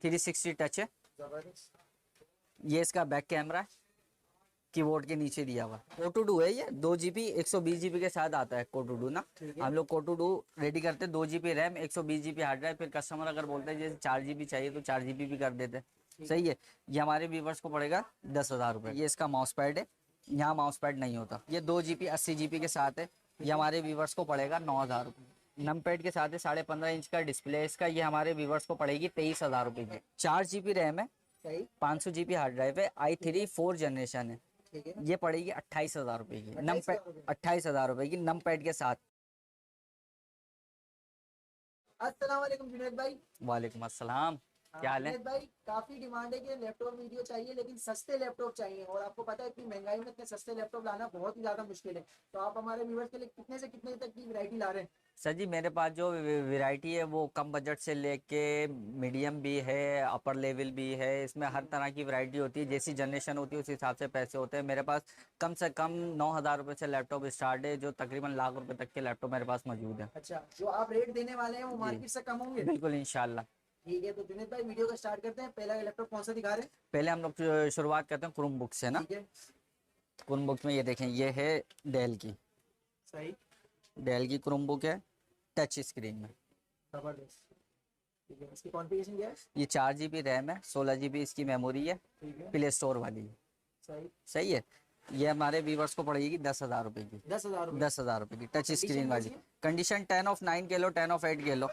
360 touch है। जबरदस्त। ये इसका बैक कैमरा है, कीबोर्ड के नीचे दिया हुआ। कोटूडू है ये, 2 GB 120 GB के साथ आता है कोटूडू ना। ठीक है। हम लोग कोटूडू रेडी करते हैं, 2 GB RAM 120 GB hard drive. फिर कस्टमर अगर बोलते हैं जैसे 4 GB चाहिए तो 4 GB भी कर देते हैं। सही है। ये हमारे व्यूवर्स को पड़ेगा 10,000 रुपये। ये इसका माउस पैड है, यहाँ माउस पैड नहीं होता। ये 2 GB 80 GB के साथ है। ये हमारे व्यूवर्स को पड़ेगा 9,000 रुपये। नम पैड के साथ है, 15.5 इंच का डिस्प्ले है इसका। ये हमारे व्यूवर्स को पड़ेगी 23,000 रुपये की। 4 GB रैम है, सही। 500 GB हार्ड ड्राइव है, i3 4 जनरेशन है। ठीक है। ये पड़ेगी 28,000 रुपए की। नम 28,000 रुपए। 28,000 रुपए की नम पैड के साथ। अस्सलाम वालेकुम जुनैद भाई। वालेकुम अस्सलाम, क्या हाल है? जुनैद भाई, काफी डिमांड है कि लैपटॉप वीडियो चाहिए, लेकिन सस्ते लैपटॉप चाहिए, और आपको पता है इतनी महंगाई में इतने सस्ते लैपटॉप लाना बहुत ही ज्यादा मुश्किल है। तो आप हमारे व्यूअर्स के लिए कितने से कितने तक की वैरायटी ला रहे हैं? सर जी, मेरे पास जो वैरायटी है वो कम बजट से लेके मीडियम भी है, अपर लेवल भी है। इसमें हर तरह की वैरायटी होती है, जैसी जनरेशन होती है उस हिसाब से पैसे होते हैं। मेरे पास कम से कम 9,000 रुपये से लैपटॉप स्टार्ट है, जो तकरीबन लाख रुपए तक के लैपटॉप मेरे पास मौजूद है। अच्छा, जो आप रेट देने वाले हैं वो मार्केट से कम होंगे? बिल्कुल इंशाल्लाह। ठीक है, तो जुनैद भाई वीडियो का स्टार्ट करते हैं। पहला लैपटॉप कौन सा दिखा रहे हैं? पहले हम लोग शुरुआत करते हैं क्रोम बुक से ना। ठीक है। क्रोम बुक में ये देखें, ये है डेल की। सही। डेल की क्रोम बुक है, टच स्क्रीन में। जबरदस्त। ठीक है, इसकी कॉन्फ़िगरेशन क्या है? ये 4 GB रैम है, 16 GB इसकी मेमोरी है, ठीक है। प्ले स्टोर वाली है। सही। सही है। ये हमारे व्यूवर्स को पड़ेगी 10,000 रुपए की। 10,000 रुपए। 10,000 रुपए की टच स्क्रीन कंडीशन वाली। कैसी है? कंडीशन 10/9 के लो, 10/8 के लो।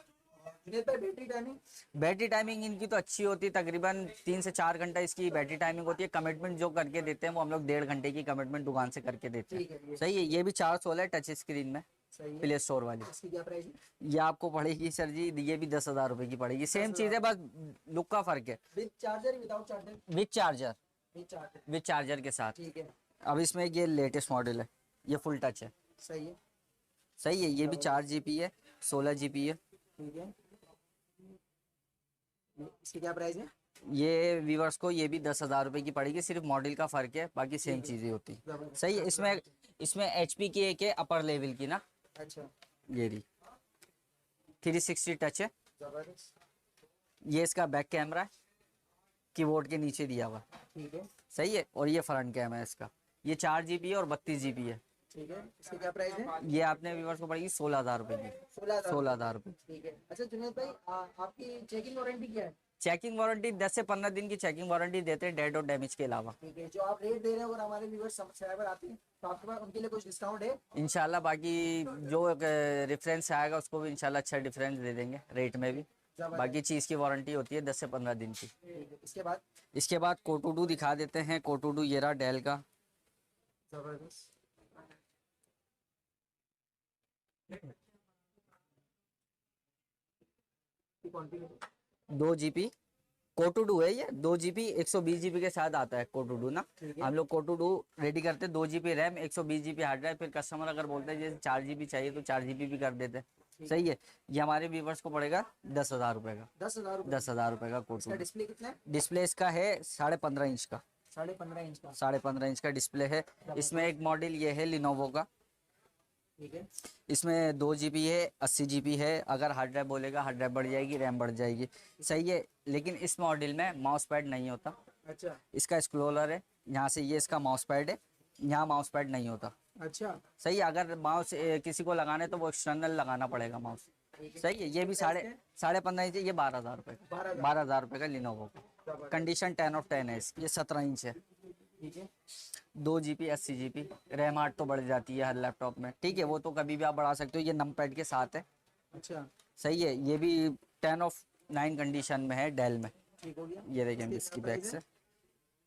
जुनैद भाई, बैटरी टाइमिंग? बैटरी टाइमिंग इनकी तो अच्छी होती है, तकरीबन 3 से 4 घंटा इसकी बैटरी टाइमिंग होती है। कमिटमेंट जो करके देते हैं वो हम लोग 1.5 घंटे की कमिटमेंट दुकान से करके देते ठीक हैं। है, ये सही है। ये भी 416 है, टच स्क्रीन में, सही है। प्ले स्टोर वाली। इसकी क्या प्राइस है? ये आपको पड़ेगी सर जी, ये भी 10,000 रुपए की पड़ेगी। सेम चीज है, बस लुक का फर्क है। With charger, without charger? With charger, with charger. With charger के साथ। ठीक है। अब इसमें ये लेटेस्ट मॉडल है, ये फुल टच है। सही है। सही है। ये भी 4 GB है, 16 GB है। ठीक है। इसकी क्या प्राइस है? ये व्यूवर्स को ये भी 10,000 रुपए की पड़ेगी, सिर्फ मॉडल का फर्क है, बाकी सेम चीजें होती है। जबरदस्त। सही है। इसमें HP की एक है अपर लेवल की ना, अच्छा। ये रही 360 टच है। जबरदस्त। ये इसका बैक कैमरा है, कीबोर्ड के नीचे दिया हुआ। ठीक है। सही है। और ये फ्रंट कैमरा है इसका। ये 4 GB है और 32 GB है। ठीक है, इसकी क्या प्राइस है? ये आपने व्यूवर्स को पड़ेगी 16,000 रुपए की। 16,000। 16,000 रुपए। ठीक है। अच्छा जुनैद भाई, आपकी चेकिंग वारंटी क्या है? चेकिंग वारंटी 10 से 15 दिन की चेकिंग वारंटी देते हैं, डेड और डैमेज के अलावा। ठीक है, जो आप रेट दे रहे हैं, अगर हमारे व्यूअर्स सब्सक्राइबर आते हैं तो आपके पास उनके लिए कुछ डिस्काउंट है? इंशाल्लाह। बाकी जो रेफरेंस आएगा उसको भी इंशाल्लाह अच्छा डिफरेंस दे देंगे रेट में भी। बाकी चीज़ की वारंटी होती है 10 से 15 दिन की। ठीक है। इसके बाद कोटूडू दिखा देते हैं। कोटूडू ये रहा डेल का। जबरदस्त। 2 GB कोटूडू है ये, 2 GB 120 GB के साथ आता है कोटूडू ना। ठीक है। हम लोग कोटूडू रेडी करते हैं, 2 GB RAM 120 GB hard drive. फिर कस्टमर अगर बोलते हैं जैसे 4 GB चाहिए तो 4 GB भी कर देते हैं। सही है। ये हमारे व्यूवर्स को पड़ेगा 10,000 रुपए का। 10,000 रुपए। 10,000 रुपए का इसका कोटूडू। डिस्प्ले कितना है? डिस्प्ले इसका है 15.5 इंच का। 15.5 इंच का। 15.5 इंच का डिस्प्ले है। इसमें एक मॉडल ये है लिनोवो का। ठीक है। इसमें 2 GB है, 80 GB है। अगर हार्ड ड्राइव बोलेगा हार्ड ड्राइव बढ़ जाएगी, रैम बढ़ जाएगी। सही है। लेकिन इस मॉडल में माउस पैड नहीं होता। अच्छा। इसका स्क्रोलर है, यहाँ से ये इसका माउस पैड है, यहाँ माउस पैड नहीं होता। अच्छा। सही है। अगर माउस किसी को लगाना है तो वो एक्सटर्नल लगाना पड़ेगा माउस। सही है। ये भी 15.5 इंच है। ये 12,000 रुपये का। 12,000 रुपये का लिनोवो का। कंडीशन 10/10 है इसकी। ये 17 इंच है। ठीक है। 2 GB 80 GB रैम। 8 तो बढ़ जाती है हर लैपटॉप में। ठीक है, वो तो कभी भी आप बढ़ा सकते हो। ये नम पैड के साथ है। अच्छा। सही है। ये भी 10/9 कंडीशन में है डेल में। ठीक हो गया। ये देखेंगे इसकी बैक से।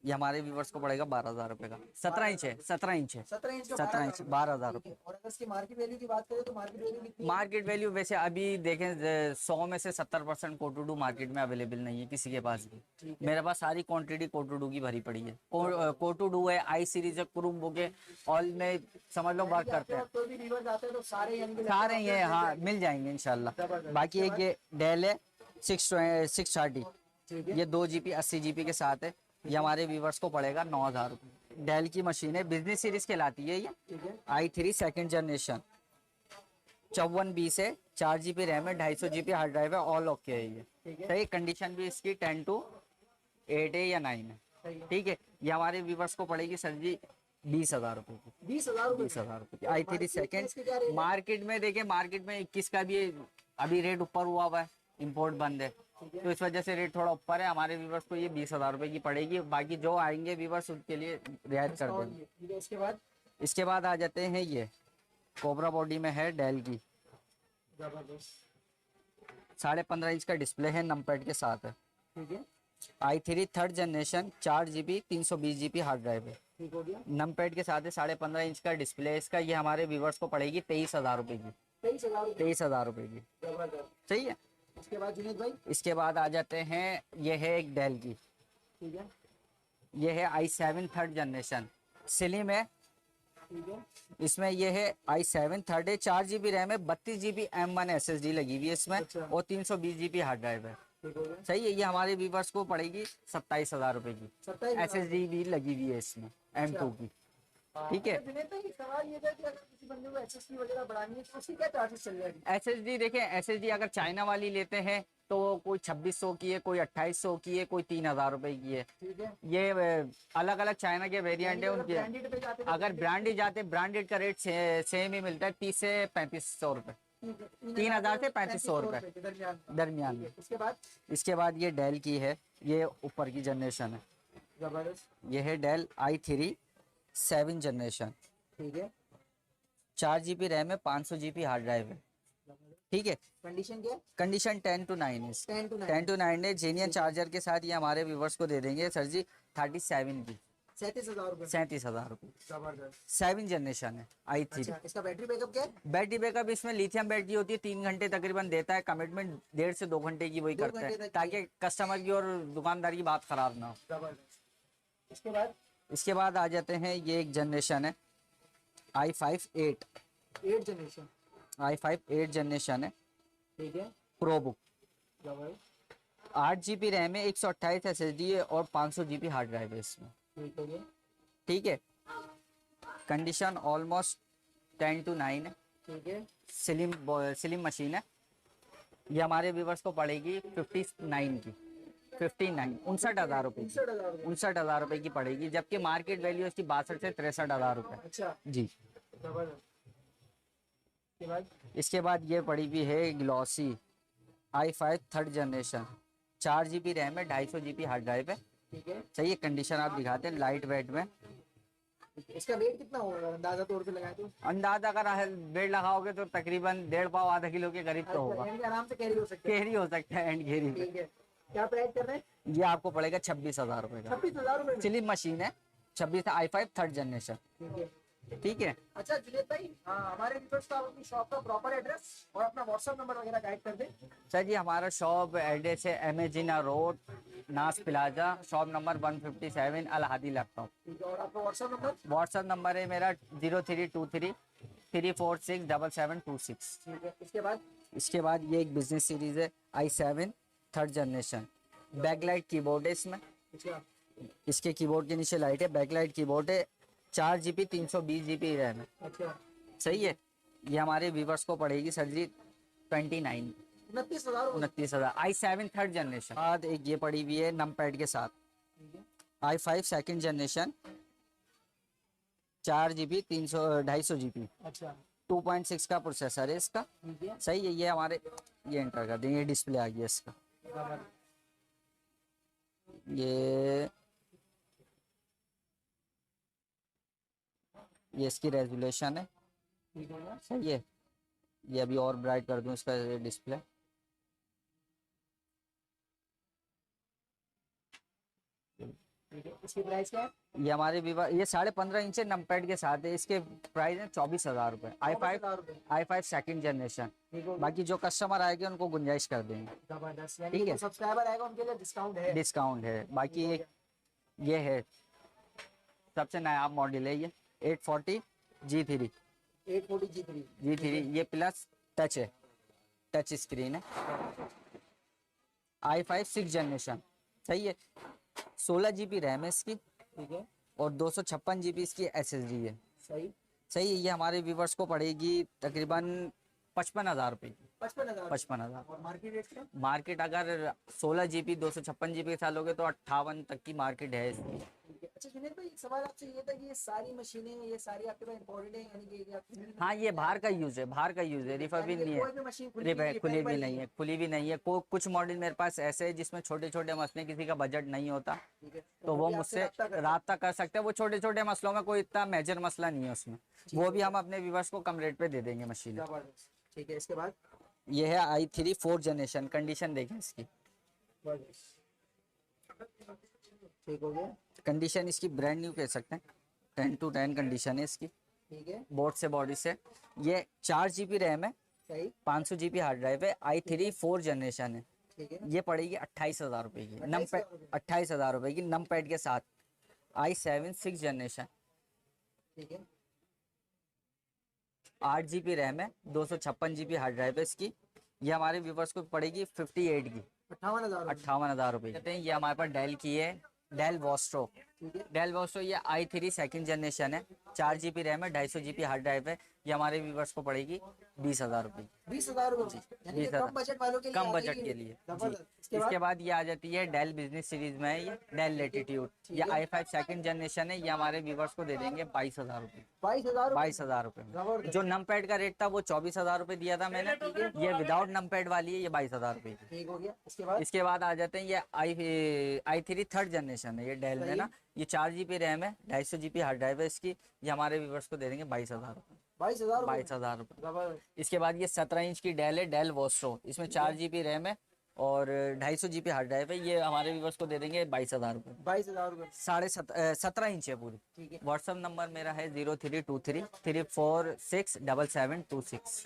ये हमारे व्यूवर्स को पड़ेगा 12,000 रुपये का। 17 इंच है। 17 इंच है। 17 इंच का 17 इंच 12,000 रुपये। और अगर इसकी मार्केट वैल्यू की बात करें तो मार्केट वैल्यू कितनी है? मार्केट वैल्यू वैसे अभी देखें 100 में से 70% कोटूडू मार्केट में अवेलेबल नहीं है किसी के पास भी। मेरे पास सारी क्वांटिटी कोटूडू की भरी पड़ी है। कोटूडू है, आई सीरीज है, क्रोम बुक है, ऑल में समझ लो वर्क करते हैं। कोई भी व्यूअर्स आते हैं तो सारे सारे ही है, हाँ मिल जाएंगे इंशाल्लाह। बाकी एक ये डेल है 630। ठीक है। ये 2 GB 80 GB के साथ है। ये हमारे व्यूवर्स को पड़ेगा 9,000 रुपये। डेल की मशीन है, बिजनेस सीरीज कहलाती है ये। ठीक है। i3 2nd जनरेशन, 54B से 4 GB रैम है, 250 GB हार्ड ड्राइव है, ऑल ओके है ये। ठीक है। सही, कंडीशन भी इसकी 10/8 है या 9 है। सही है। ठीक है, ये हमारे व्यूवर्स को पड़ेगी सर जी 20,000 रुपए की। 20,000 रुपए 20,000 रुपए की i3 इसके सेकेंड। क्या रेट है? मार्केट में देखिए, मार्केट में 21 का भी अभी रेट ऊपर हुआ है, इंपोर्ट बंद है, ठीक है। तो इस वजह से रेट थोड़ा ऊपर है। हमारे व्यूवर्स को ये 20,000 रुपए की पड़ेगी, बाकी जो आएंगे व्यूवर्स उनके लिए रियायत कर डिस्काउंट देंगे। ये, ठीक है। इसके बाद इसके बाद आ जाते हैं, ये कोबरा बॉडी में है, डेल की, जबरदस्त। 15.5 इंच का डिस्प्ले है, नमपैड के साथ है। ठीक है। i3 third generation, 4 GB 320 GB hard drive है, ठीक हो गया। नमपैड के साथ है, 15.5 इंच का डिस्प्ले है इसका। ये हमारे व्यूवर्स को पड़ेगी 23,000 रुपए की। 23,000 रुपए 23,000 रुपए की। जबरदस्त। सही है। इसके बाद जुनेद भाई, इसके बाद आ जाते हैं, ये है एक डेल की, ठीक है। ये है i7 थर्ड जनरेशन, स्लिम है। ठीक है। इसमें ये है i7 थर्ड है, 4 GB रैम है, 32 GB M1 SSD लगी हुई है इसमें, अच्छा। और 320 GB हार्ड ड्राइव है। ठीक हो गया। सही है, ये हमारे व्यूवर्स को पड़ेगी 27,000 रुपए की। 27,000 SSD भी लगी हुई है इसमें, M2 की। ठीक है। अच्छा, जुनेद भाई, सवाल ये था कि अगर किसी बंदे को एसएसडी वगैरह बढ़ानी है तो उसकी क्या चार्जेस चल जाएगी? SSD देखें, SSD अगर चाइना वाली लेते हैं तो कोई 2600 की है, कोई 2800 की है, कोई 3,000 रुपए की है। ठीक है। ये अलग अलग चाइना के वेरिएंट है अगर उनके। ब्रांडेड पे जाते तो अगर ब्रांडेड जाते, ब्रांडेड का रेट सेम ही मिलता है, 30 से 3500 रुपए, 3,000 से 3500 रुपए के दरमियान। दरमियान ठीक में। है। उसके बाद इसके बाद ये डेल की है, ये ऊपर की जनरेशन है, जबरदस्त। ये है डेल i3 7 जनरेशन, ठीक है। 4 GB रैम है, 500 GB हार्ड ड्राइव है। ठीक है, कंडीशन क्या है? कंडीशन 10/9 है, 10 to 9। 10/9 है, जेन्युइन चार्जर के साथ। ये हमारे व्यूवर्स को दे देंगे सर जी 37 की, 37,000 रुपए 37,000 रुपए। जबरदस्त। 7 जनरेशन है i3। अच्छा, इसका बैटरी बैकअप क्या है? बैटरी बैकअप इसमें लिथियम बैटरी होती है, 3 घंटे तकरीबन देता है, कमिटमेंट 1.5 से 2 घंटे की वही 2 करता है, घंटे तक ताकि कस्टमर की और दुकानदार की बात खराब ना हो। जबरदस्त। इसके बाद इसके बाद आ जाते हैं, ये एक जनरेशन है i5 8, 8 जनरेशन। i5 8 जनरेशन है, ठीक है। प्रो बुक, जबरदस्त। 8 GB रैम है, 128 SSD है, और 500 GB हार्ड ड्राइव है इसमें। ठीक हो गया। ठीक है, कंडीशन ऑलमोस्ट 10/9 है, ठीक है। स्लिम मशीन है। ये हमारे व्यूवर्स को पड़ेगी 59 की, 59 59,000 रुपए की, 59,000 रुपए। 59,000 रुपए की पड़ेगी, जबकि मार्केट वैल्यू इसकी 62 से 63,000 रुपए। अच्छा, जी। जबरदस्त। इसके बाद इसके बाद ये पड़ी हुई है glossy i5 third generation, 4 GB RAM है, 250 GB हार्ड ड्राइव है। ठीक है। सही है, कंडीशन आप दिखाते हैं लाइट वेट में। इसका वेट कितना होगा अंदाजा तौर पे लगाए तो? अंदाजा अगर वेट लगाओगे तो तकरीबन 1.5 पाव आधा किलो के करीब तो होगा, यानी कि आराम से कैरी हो सकते हैं। कैरी हो सकता है एंड घेरी पे। ठीक है। क्या प्राइस कर रहे हैं? ये आपको पड़ेगा 26,000 रुपए का, 26,000 रुपए में? स्लिम मशीन है, 26 i5 थर्ड जनरेशन। ठीक है। ठीक है। अच्छा जुनेद भाई, हाँ, हमारे व्यूअर्स को आप अपनी शॉप का प्रॉपर एड्रेस और अपना व्हाट्सएप नंबर वगैरह गाइड कर दें। सर जी, हमारा शॉप एड्रेस है MA रोड, नास plaza, shop number 157, Alhadi Lucknow. ठीक है। और आपका व्हाट्सएप नंबर? व्हाट्सएप नंबर है मेरा 0323 346 7726। ठीक है। इसके बाद इसके बाद ये एक बिजनेस सीरीज है i7 third generation, backlight keyboard है इसमें, अच्छा, इसके कीबोर्ड के नीचे लाइट है, बैकलाइट कीबोर्ड है, 4 GB 320 GB रैम है। अच्छा, सही है, ये हमारे व्यूवर्स को पड़ेगी सर जी 29 29,000 रुपए। 29,000, i7 थर्ड जनरेशन। बाद एक ये पड़ी हुई है नमपैड के साथ, ठीक है। i5 second generation, 4 GB 250 GB, अच्छा, 2.6 का प्रोसेसर है इसका। ठीक है। सही है, ये हमारे, ये एंटर कर देंगे, डिस्प्ले आ गया इसका। जबरदस्त। ये इसकी रेजोल्यूशन है। ठीक है ना? सही है, ये अभी और ब्राइट कर दूं इसका डिस्प्ले। ठीक है। इसकी प्राइस क्या है? ये हमारे ये 15.5 इंच नमपैड के साथ है, इसके प्राइस है 24,000 रुपए, i5 24,000 रुपए। i5 second generation. ठीक हो गया। बाकी जो कस्टमर आएंगे उनको गुंजाइश कर देंगे, जबरदस्त। ठीक यानी है। जो सब्सक्राइबर आएगा उनके लिए डिस्काउंट है। डिस्काउंट है। बाकी एक ये है, सबसे नया मॉडल है ये 840 G3, 840 G3। G3 ये प्लस टच है, टच स्क्रीन है, i5 6 जनरेशन। सही है, 16 GB रैम है इसकी, ठीक है। और 256 GB इसकी SSD है। सही। सही है, ये हमारे व्यूवर्स को पड़ेगी तकरीबन 55,000 रुपये की। 55,000। 55,000। और मार्केट रेट का? मार्केट अगर 16 GB 256 GB के साथ लोगे तो 58 तक की मार्केट है इसकी। ठीक है। अच्छा जुनेद भाई, एक सवाल आपसे ये था कि ये सारी मशीनें, ये सारी आपके पास इम्पोर्टेड है, यानी कि ये आपकी हाँ ये बाहर का यूज है, बाहर का यूज है, रिफर भी यानी कि नहीं कोई भी है। मशीन खुली हुई खुली भी repairable नहीं है, खुली भी नहीं है। कुछ मॉडल मेरे पास ऐसे है जिसमें छोटे छोटे मसले, किसी का बजट नहीं होता ठीक है, तो वो भी आपसे मुझसे रब्ता कर राब्ता कर सकते हैं। वो छोटे छोटे मसलों में कोई इतना मेजर मसला नहीं है उसमें, वो भी हम अपने व्यूवर्स को कम रेट पे दे देंगे मशीन। जबरदस्त। ठीक है, इसके बाद? ये है i3 4th जनरेशन। कंडीशन देखें इसकी, ठीक हो गया। कंडीशन इसकी ब्रांड न्यू कह सकते हैं, 10 to 10 कंडीशन है इसकी, ठीक है, बोर्ड से बॉडी से। ये 4 GB रैम है, सही। 500 GB हार्ड ड्राइव है, i3 4th जनरेशन है। ठीक है, ये पड़ेगी 28,000 रुपये की, 28,000 रुपये। 28,000 रुपये की नम पैड के साथ। i7 6th जनरेशन, ठीक है, 8 GB रैम है, 256 GB हार्ड ड्राइव है इसकी। ये हमारे व्यूवर्स को पड़ेगी 58 की, 58,000। 58,000 रुपये कहते हैं। ये हमारे पास डेल की है, डेल वोस्ट्रो। ठीक है, डेल वोस्ट्रो ये i3 2nd जनरेशन है, 4 GB रैम है, 250 GB हार्ड ड्राइव है। ये हमारे व्यूवर्स को पड़ेगी 20,000 रुपये की। 20,000 रुपये, यानी कि 20,000 कम बजट वालों के लिए कम आ बजट गई के ये। लिए जबरदस्त। जी। इसके बाद ये आ जाती है डेल बिजनेस सीरीज में है, ये डेल लेटीट्यूड। ये i5 2nd जनरेशन है। ये हमारे व्यूवर्स को दे देंगे 22,000 रुपये। 22,000 रुपये। 22,000 रुपये में। जबरदस्त। जो नम पैड का रेट था वो 24,000 रुपये दिया था मैंने, ये विदाउट नम पैड वाली है, ये 22,000 रुपये की। ठीक हो गया। इसके बाद? इसके बाद आ जाते हैं ये i3 3rd जनरेशन है, ये डेल में ना। ये 4 GB रैम है, 250 GB हार्ड ड्राइव है इसकी। ये हमारे व्यूवर्स को दे देंगे 22,000 रुपये। 22,000 रुपये। 22,000 रुपये। जबरदस्त। इसके बाद ये 17 इंच की डेल है, डेल वोस्ट्रो। इसमें 4 GB रैम है और 250 GB हार्ड ड्राइव है। ये हमारे व्यूवर्स को दे देंगे 22,000 रुपये। 22,000 रुपये। 17 इंच है पूरी। ठीक है, व्हाट्सअप नंबर मेरा है 0323 346 7726।